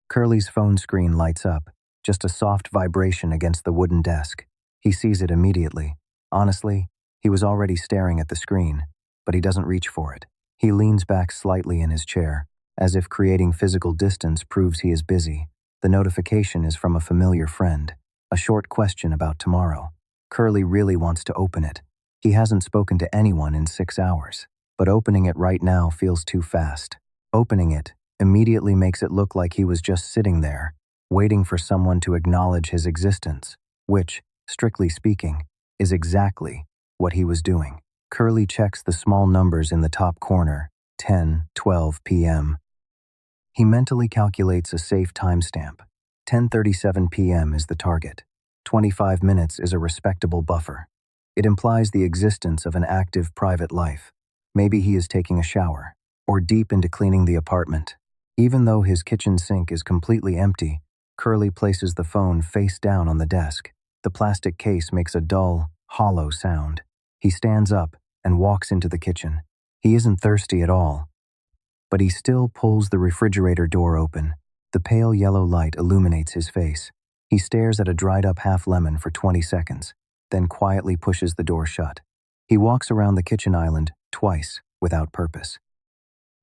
Curly's phone screen lights up, just a soft vibration against the wooden desk. He sees it immediately. Honestly, he was already staring at the screen, but he doesn't reach for it. He leans back slightly in his chair, as if creating physical distance proves he is busy. The notification is from a familiar friend, a short question about tomorrow. Curly really wants to open it. He hasn't spoken to anyone in 6 hours, but opening it right now feels too fast. Opening it immediately makes it look like he was just sitting there, waiting for someone to acknowledge his existence, which, strictly speaking, is exactly what he was doing. Curly checks the small numbers in the top corner, 10:12 p.m. He mentally calculates a safe timestamp. 10:37 p.m. is the target. 25 minutes is a respectable buffer. It implies the existence of an active private life. Maybe he is taking a shower, or deep into cleaning the apartment. Even though his kitchen sink is completely empty, Curly places the phone face down on the desk. The plastic case makes a dull, hollow sound. He stands up and walks into the kitchen. He isn't thirsty at all, but he still pulls the refrigerator door open. The pale yellow light illuminates his face. He stares at a dried-up half-lemon for 20 seconds, then quietly pushes the door shut. He walks around the kitchen island twice without purpose.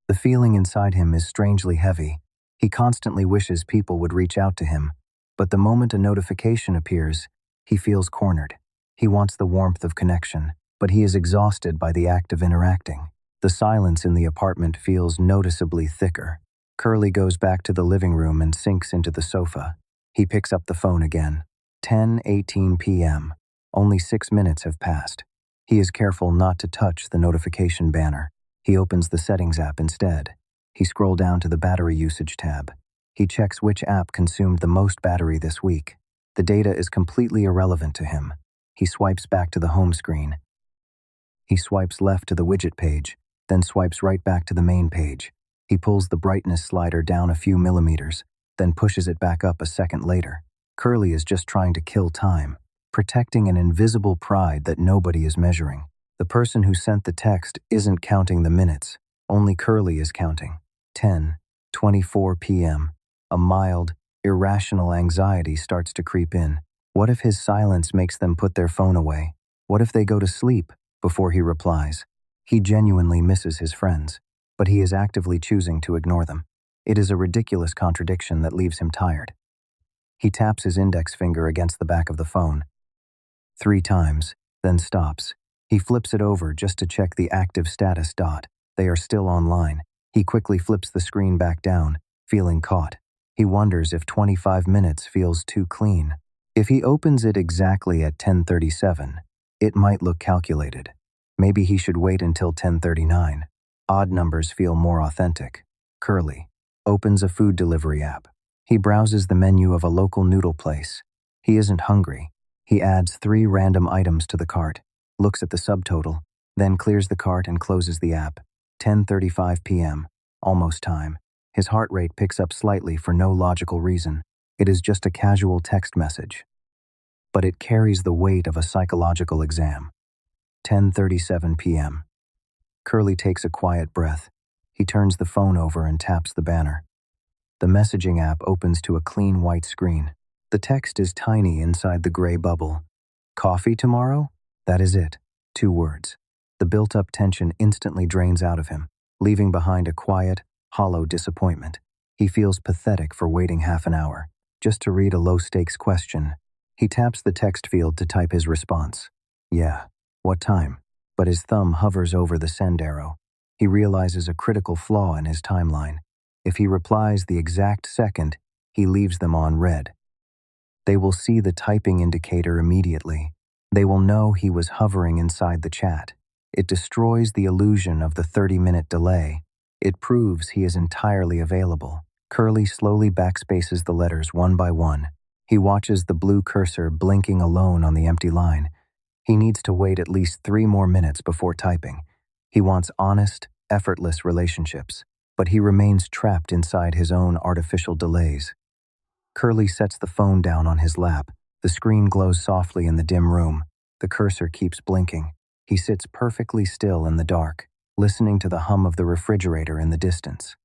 The feeling inside him is strangely heavy. He constantly wishes people would reach out to him, but the moment a notification appears, he feels cornered. He wants the warmth of connection, but he is exhausted by the act of interacting. The silence in the apartment feels noticeably thicker. Curly goes back to the living room and sinks into the sofa. He picks up the phone again. 10:18 p.m. Only 6 minutes have passed. He is careful not to touch the notification banner. He opens the settings app instead. He scrolls down to the battery usage tab. He checks which app consumed the most battery this week. The data is completely irrelevant to him. He swipes back to the home screen. He swipes left to the widget page, then swipes right back to the main page. He pulls the brightness slider down a few millimeters, then pushes it back up a second later. Curly is just trying to kill time, protecting an invisible pride that nobody is measuring. The person who sent the text isn't counting the minutes. Only Curly is counting. 10:24 p.m. A mild, irrational anxiety starts to creep in. What if his silence makes them put their phone away? What if they go to sleep before he replies? He genuinely misses his friends, but he is actively choosing to ignore them. It is a ridiculous contradiction that leaves him tired. He taps his index finger against the back of the phone 3 times, then stops. He flips it over just to check the active status dot. They are still online. He quickly flips the screen back down, feeling caught. He wonders if 25 minutes feels too clean. If he opens it exactly at 10:37, it might look calculated. Maybe he should wait until 10:39. Odd numbers feel more authentic. Curly opens a food delivery app. He browses the menu of a local noodle place. He isn't hungry. He adds 3 random items to the cart, looks at the subtotal, then clears the cart and closes the app. 10:35 p.m. Almost time. His heart rate picks up slightly for no logical reason. It is just a casual text message, but it carries the weight of a psychological exam. 10:37 p.m. Curly takes a quiet breath. He turns the phone over and taps the banner. The messaging app opens to a clean white screen. The text is tiny inside the gray bubble. Coffee tomorrow? That is it. 2 words. The built-up tension instantly drains out of him, leaving behind a quiet, hollow disappointment. He feels pathetic for waiting half an hour, just to read a low-stakes question. He taps the text field to type his response. Yeah, what time? But his thumb hovers over the send arrow. He realizes a critical flaw in his timeline. If he replies the exact second, he leaves them on red. They will see the typing indicator immediately. They will know he was hovering inside the chat. It destroys the illusion of the 30-minute delay. It proves he is entirely available. Curly slowly backspaces the letters one by one. He watches the blue cursor blinking alone on the empty line. He needs to wait at least 3 more minutes before typing. He wants honest, effortless relationships, but he remains trapped inside his own artificial delays. Curly sets the phone down on his lap. The screen glows softly in the dim room. The cursor keeps blinking. He sits perfectly still in the dark, listening to the hum of the refrigerator in the distance.